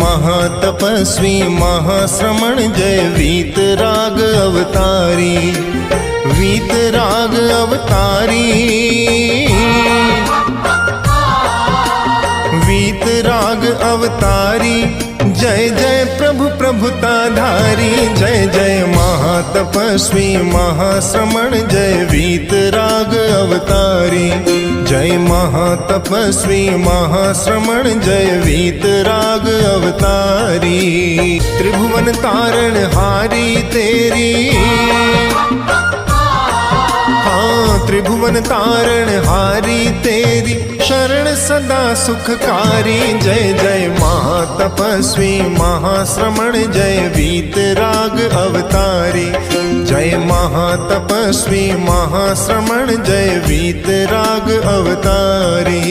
महातपस्वी महाश्रमण जय वीतराग अवतारी, वीतराग अवतारी, वीतराग अवतारी। जय जय प्रभु प्रभुताधारी, जय जय महातपस्वी महाश्रमण जय वीतराग अवतारी, जय महातपस्वी महाश्रमण जय वीतराग अवतारी। त्रिभुवन तारण हारी तेरी, हाँ त्रिभुवन तारण हारी तेरी शरण सदा सुखकारी। जय जय महातपस्वी महाश्रमण जय वीतराग अवतारी, जय महातपस्वी महाश्रमण जय वीतराग अवतारी।